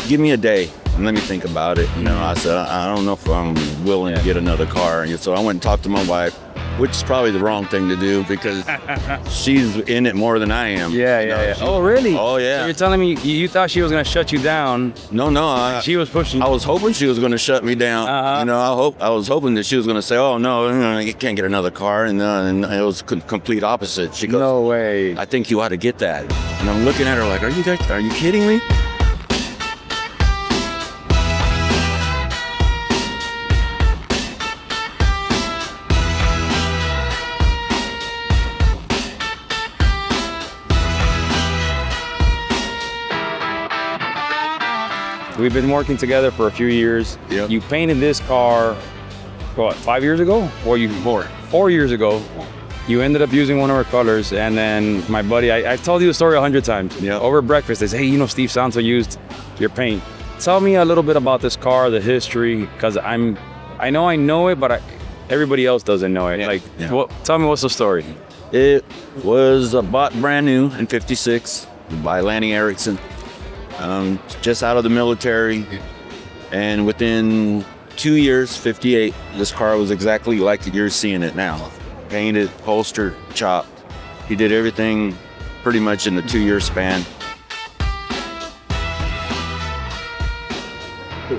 give me a day and let me think about it. You know, I said, I don't know if I'm willing to get another car. And so I went and talked to my wife, which is probably the wrong thing to do because she's in it more than I am. Yeah. Oh, really? Oh, yeah. So you're telling me you thought she was going to shut you down? No. She was pushing. I was hoping she was going to shut me down. You know, I was hoping that she was going to say, "Oh no, you can't get another car," and it was complete opposite. She goes, "No way. I think you ought to get that." And I'm looking at her like, "Are you kidding me?" We've been working together for a few years. Yep. You painted this car, what, 5 years ago? Or you 4 years ago. You ended up using one of our colors, and then my buddy, I've told you the story 100 times. Yep. Over breakfast, they say, "Hey, you know, Steve Santos used your paint." Tell me a little bit about this car, the history, because I know it, but everybody else doesn't know it. Tell me, what's the story? It was bought brand new in '56 by Lanny Erickson. Just out of the military, and within 2 years, '58, this car was exactly like you're seeing it now. Painted, holstered, chopped. He did everything pretty much in the 2-year span.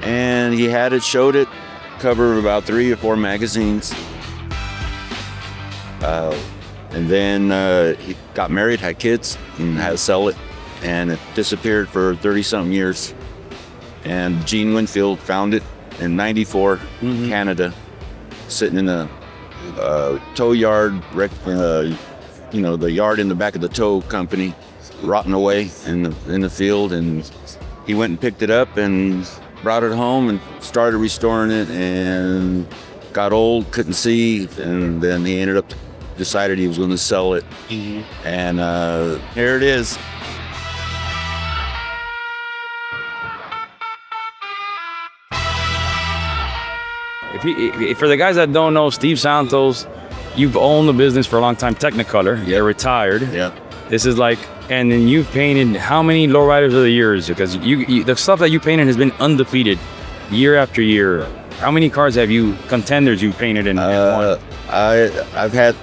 And he had it, showed it, cover about 3 or 4 magazines. And then he got married, had kids, and had to sell it. And it disappeared for 30-something years. And Gene Winfield found it in '94, Canada, sitting in a tow yard, the yard in the back of the tow company, rotting away in the field. And he went and picked it up and brought it home and started restoring it, and got old, couldn't see, and then he decided he was going to sell it. And here it is. For the guys that don't know, Steve Santos, you've owned the business for a long time. Technicolor, you're retired. Yeah. This is like, and then you've painted how many lowriders of the years? Because the stuff that you painted has been undefeated, year after year. How many cars have you contenders you painted in? I've had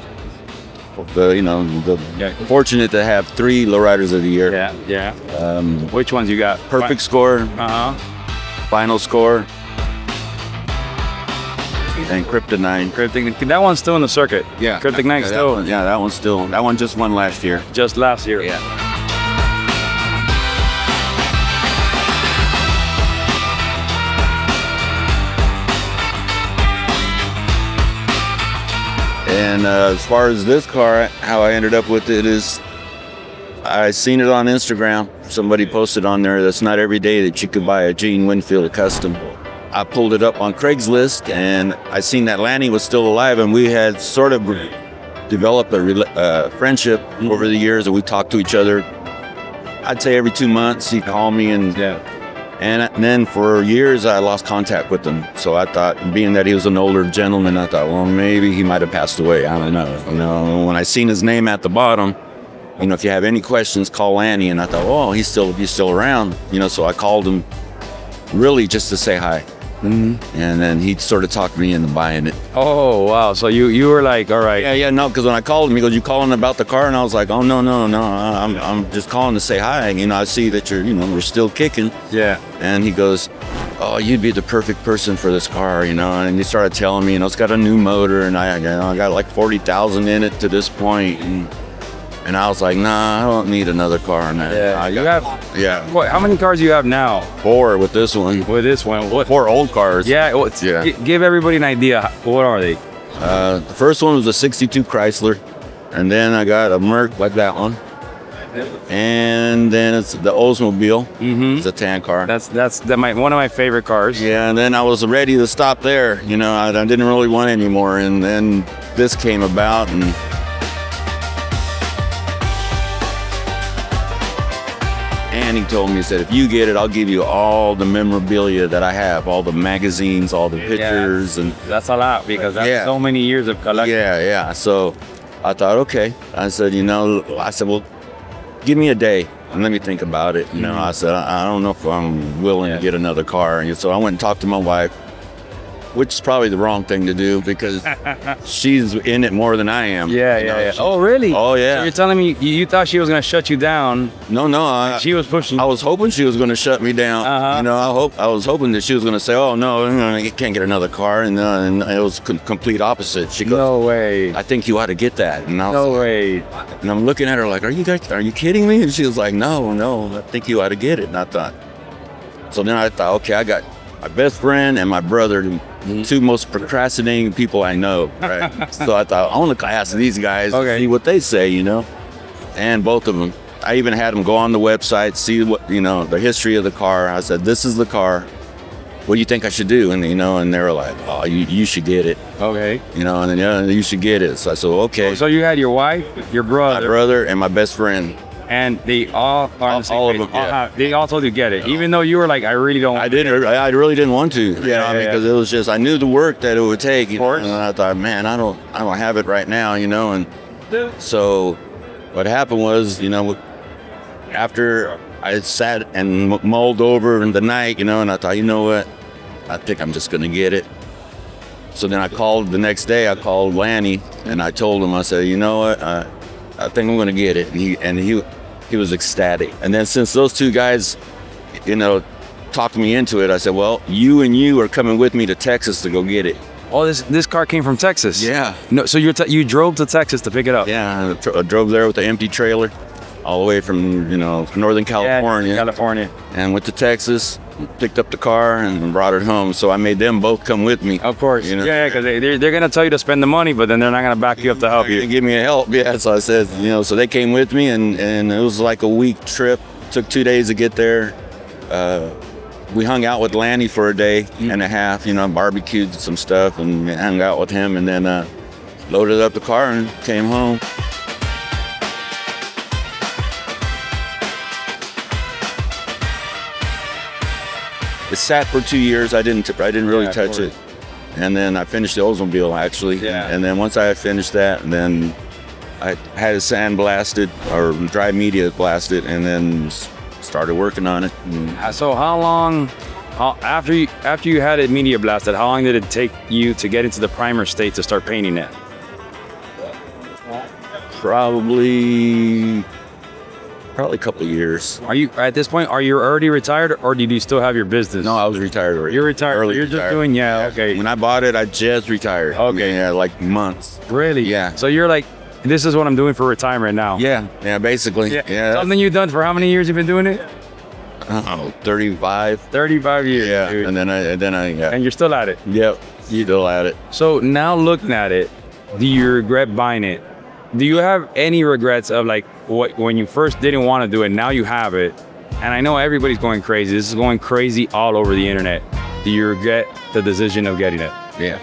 fortunate to have 3 lowriders of the year. Yeah. Which ones you got? Perfect score. Final score. And Kryptonite. That one's still in the circuit. Yeah. Kryptonite still. That one's still. That one just won last year. Just last year. Yeah. And as far as this car, how I ended up with it is, I seen it on Instagram. Somebody posted on there that's not every day that you could buy a Gene Winfield custom. I pulled it up on Craigslist, and I seen that Lanny was still alive, and we had sort of developed a friendship over the years, and we talked to each other. I'd say every 2 months he'd call me, and then for years I lost contact with him. So I thought, being that he was an older gentleman, I thought, well, maybe he might have passed away. I don't know. When I seen his name at the bottom, if you have any questions, call Lanny. And I thought, oh, he's still around. So I called him really just to say hi. And then he sort of talked me into buying it. Oh, wow. So you were like, all right. No, because when I called him, he goes, "You calling about the car?" And I was like, "Oh, no, I'm just calling to say hi. I see that we're still kicking." Yeah. And he goes, "Oh, you'd be the perfect person for this car, And he started telling me, it's got a new motor, and I got like 40,000 in it to this point. And I was like, nah, I don't need another car on that. Yeah. What, how many cars do you have now? 4 with this one. What? 4 old cars. Yeah. Give everybody an idea. What are they? The first one was a '62 Chrysler, and then I got a Merc like that one, and then it's the Oldsmobile. It's a tan car. That's one of my favorite cars. Yeah, and then I was ready to stop there. I didn't really want it anymore, and then this came about, and he told me, he said, "If you get it, I'll give you all the memorabilia that I have, all the magazines, all the pictures." And that's a lot, because that's so many years of collecting. Yeah. So I thought, okay. I said, well, give me a day and let me think about it. You know, I said, I don't know if I'm willing to get another car. And so I went and talked to my wife, which is probably the wrong thing to do because she's in it more than I am. Yeah. Oh, really? Oh, yeah. So you're telling me you thought she was going to shut you down? No. She was pushing. I was hoping she was going to shut me down. You know, I was hoping that she was going to say, "Oh no, you can't get another car," and it was complete opposite. She goes, "No way. I think you ought to get that." And I was no like, way. And I'm looking at her like, "Are you kidding me?" And she was like, "No, I think you ought to get it." And I thought. So then I thought, okay, I got my best friend and my brother, the two most procrastinating people I know, right? So I thought, I want to ask these guys, see what they say, you know? And both of them, I even had them go on the website, see what, you know, the history of the car. I said, this is the car. What do you think I should do? And, you know, and they were like, oh, you should get it. Okay. You know, and then, yeah, you should get it. So I said, okay. So you had your wife, your brother. My brother and my best friend. And they all are on the same all of page. them. Yeah. They all told you to get it, even though you were like, I really don't. I really didn't want to. Because it was just I knew the work that it would take. You know, and I thought, man, I don't have it right now. You know, and so what happened was, you know, after I sat and mulled over in the night, you know, and I thought, you know what, I think I'm just gonna get it. So then I called the next day. I called Lanny and I told him, I said, you know what, I think I'm gonna get it. And he was ecstatic. And then since those two guys, you know, talked me into it, I said, well, you are coming with me to Texas to go get it. Oh, this car came from Texas? Yeah. No, so you drove to Texas to pick it up? Yeah, I drove there with the empty trailer all the way from, you know, Northern California. Yeah, California. And went to Texas, picked up the car and brought it home. So I made them both come with me. Of course. You know? Yeah, because they're going to tell you to spend the money, but then they're not going to back you up to help you. Give me a help. Yeah, so I said, you know, so they came with me and it was like a week trip. Took 2 days to get there. We hung out with Lanny for a day and a half, you know, barbecued some stuff and hung out with him and then loaded up the car and came home. It sat for 2 years. I didn't really touch it. And then I finished the Oldsmobile actually. Yeah. And then once I had finished that, and then I had it sandblasted or dry media blasted and then started working on it. So how long, after you had it media blasted, how long did it take you to get into the primer state to start painting it? Probably a couple of years. Are you, at this point, are you already retired or did you still have your business? No, I was retired already. You're retired. Early You're retired. just doing, okay. When I bought it, I just retired. Okay. Yeah, like months. Really? Yeah. So you're like, this is what I'm doing for retirement now. Yeah, basically. Yeah. Something you've done for how many years you've been doing it? 35. 35 years. Yeah. Dude. And then I And you're still at it. Yep. Still at it. So now looking at it, do you regret buying it? Do you have any regrets of like when you first didn't want to do it, now you have it? And I know everybody's going crazy. This is going crazy all over the internet. Do you regret the decision of getting it? Yeah.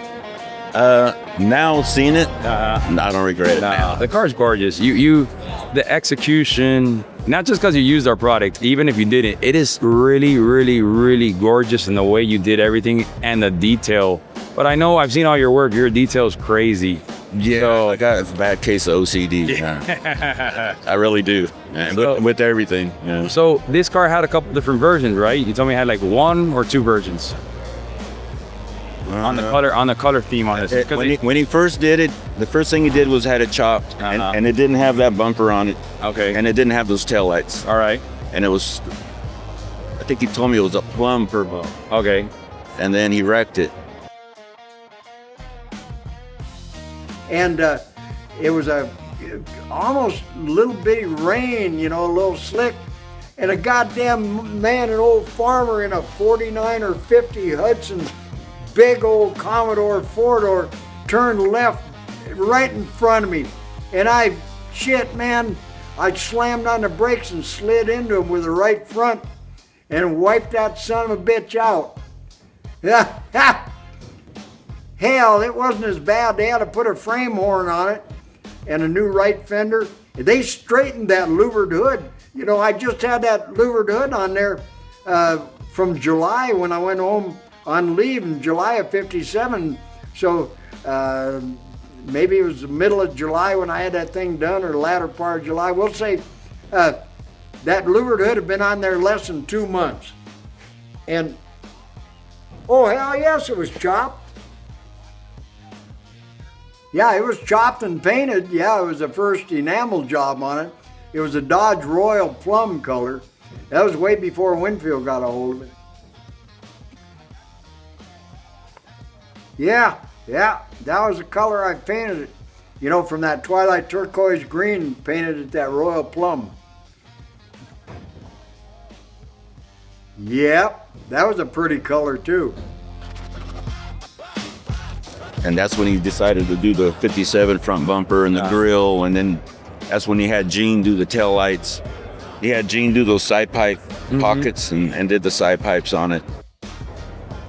Now seeing it, I don't regret it now. The car's gorgeous. The execution, not just because you used our product, even if you didn't, it is really, really, really gorgeous in the way you did everything and the detail. But I know I've seen all your work. Your detail is crazy. Yeah, so, I got a bad case of OCD. Yeah. I really do. Yeah, with everything. Yeah. So this car had a couple different versions, right? You told me it had like 1 or 2 versions. On the color theme on this. When he first did it, the first thing he did was had it chopped, and it didn't have that bumper on it. Okay. And it didn't have those taillights. All right. And it was, I think he told me it was a plum purple. Okay. And then he wrecked it. And it was a almost little bitty rain, you know, a little slick. And a goddamn man, an old farmer in a 49 or 50 Hudson, big old Commodore 4-door, turned left right in front of me. And I slammed on the brakes and slid into him with the right front and wiped that son of a bitch out. Hell, it wasn't as bad. They had to put a frame horn on it and a new right fender. They straightened that louvered hood. You know, I just had that louvered hood on there from July when I went home on leave in July of '57. So maybe it was the middle of July when I had that thing done, or the latter part of July. We'll say that louvered hood had been on there less than 2 months. And, oh, hell yes, it was chopped. Yeah, it was chopped and painted. Yeah, it was the first enamel job on it. It was a Dodge Royal plum color. That was way before Winfield got a hold of it. Yeah, that was the color I painted it. You know, from that twilight turquoise green, painted it that royal plum. Yep, that was a pretty color too. And that's when he decided to do the 57 front bumper and the grill, and then that's when he had Gene do the tail lights. He had Gene do those side pipe pockets and did the side pipes on it.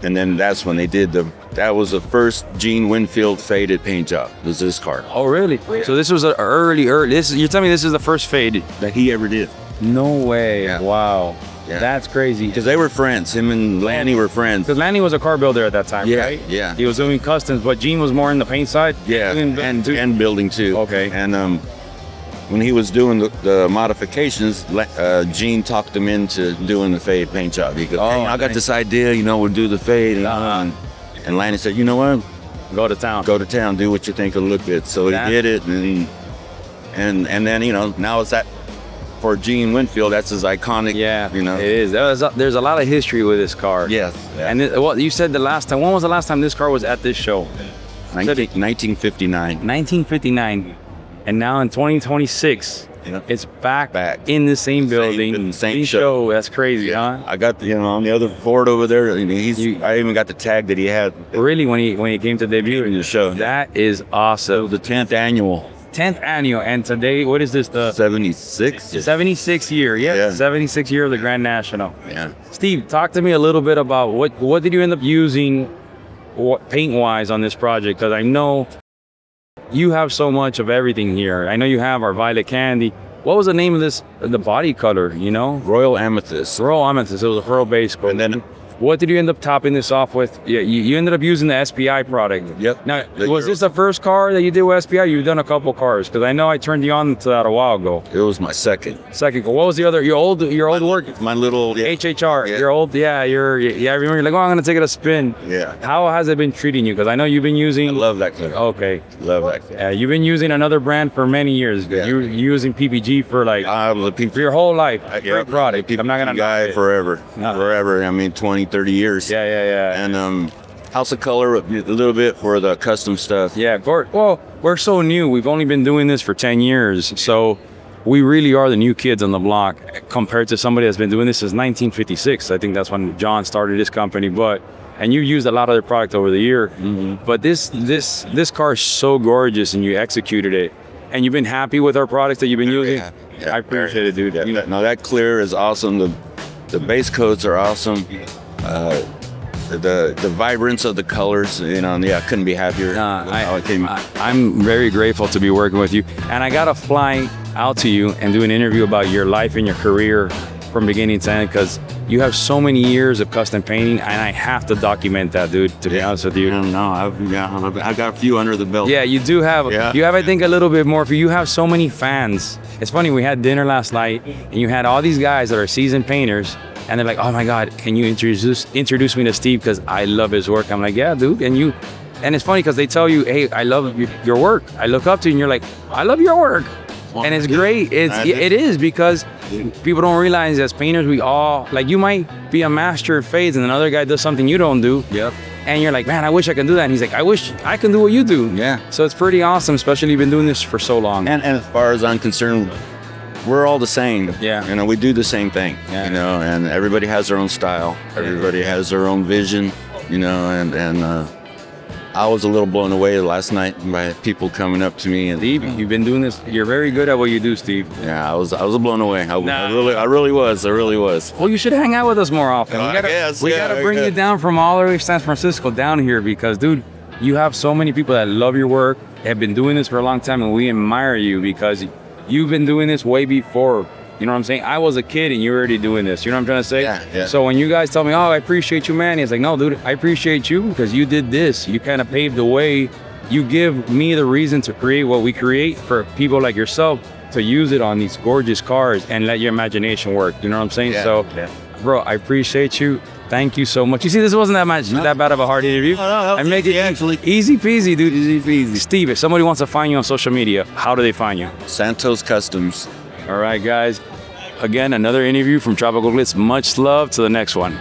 And then that's when they did that was the first Gene Winfield faded paint job, was this car. Oh, really? So this was an early, you're telling me this is the first faded? That he ever did. No way. Yeah. Wow. Yeah. That's crazy. Because they were friends. Him and Lanny were friends. Because Lanny was a car builder at that time, Yeah, right? yeah. He was doing customs, but Gene was more in the paint side? Yeah, and building too. Okay. And when he was doing the modifications, Gene talked him into doing the fade paint job. He goes, hey, I got this idea, we'll do the fade. And Lanny said, you know what? Go to town. Go to town, do what you think will look good. So he did it, and then, now it's that, for Gene Winfield, that's his iconic, It is. There's a lot of history with this car. Yes. Yeah. And you said the last time, when was the last time this car was at this show? 1959. 1959. And now in 2026, it's back in the same building, same show. That's crazy, huh? I got on the other Ford over there. I even got the tag that he had. Really, when he came to debut in the show. That is awesome. The 10th annual. 10th annual, and today, what is this? The 76. 76th year. Yeah. 76th year of the Grand National. Yeah. Steve, talk to me a little bit about what did you end up using, paint wise, on this project? Because I know you have so much of everything here. I know you have our violet candy. What was the name of this? The body color, Royal Amethyst. Royal Amethyst. It was a pearl base coat. And then, what did you end up topping this off with? Yeah, you ended up using the SPI product. Yep. Now, was this the first car that you did with SPI? You've done a couple cars, because I know I turned you on to that a while ago. It was my second. Second car. What was the other? Your old work. My little HHR. Yeah. Your old. Yeah. I remember you're like, I'm gonna take it a spin. Yeah. How has it been treating you? Because I know you've been using. I love that car. Okay. Love that car. Yeah, you've been using another brand for many years. Yeah. You're using PPG for like for your whole life. Great product. I'm not gonna guy forever. No. Forever. 20, 30 years. Yeah. And House of Color a little bit for the custom stuff. Yeah, well, we're so new. We've only been doing this for 10 years. So we really are the new kids on the block compared to somebody that's been doing this since 1956. I think that's when John started his company. And you used a lot of their product over the year. Mm-hmm. But this car is so gorgeous, and you executed it. And you've been happy with our products that you've been using? Yeah, I appreciate it, dude. Yeah, no, that clear is awesome. The base coats are awesome. The vibrance of the colors, I couldn't be happier. I'm very grateful to be working with you, and I gotta fly out to you and do an interview about your life and your career from beginning to end, because you have so many years of custom painting, and I have to document that, dude, to be honest with you. No, I've got a few under the belt. Yeah, you do have. Yeah. You have, I think, a little bit more. For you have so many fans. It's funny, we had dinner last night, and you had all these guys that are seasoned painters, and they're like, oh my God, can you introduce me to Steve, because I love his work. I'm like, yeah, dude. And it's funny because they tell you, hey, I love your work. I look up to you, and you're like, I love your work. And it's great. It is, because people don't realize as painters, we all, like, you might be a master of fades and another guy does something you don't do. Yep. And you're like, man, I wish I could do that. And he's like, I wish I can do what you do. Yeah. So it's pretty awesome, especially you've been doing this for so long. And as far as I'm concerned, we're all the same. Yeah. We do the same thing. Yeah. And everybody has their own style. Everybody has their own vision. And I was a little blown away last night by people coming up to me. And Steve, you've been doing this. You're very good at what you do, Steve. Yeah, I was blown away. I really was. Well, you should hang out with us more often. We gotta bring you down from all the way to San Francisco down here, because, dude, you have so many people that love your work, have been doing this for a long time, and we admire you because you've been doing this way before. You know what I'm saying? I was a kid and you're already doing this. You know what I'm trying to say? Yeah. So when you guys tell me, oh, I appreciate you, Manny, it's like, no, dude, I appreciate you because you did this. You kind of paved the way. You give me the reason to create what we create for people like yourself. to use it on these gorgeous cars and let your imagination work. You know what I'm saying? Yeah, So, yeah. bro, I appreciate you. Thank you so much. You see, this wasn't that bad of a hard interview. No, I make it actually. easy peasy, dude. Easy peasy. Steve, if somebody wants to find you on social media, how do they find you? Santos Customs. All right, guys. Again, another interview from Tropical Glitz. Much love to the next one.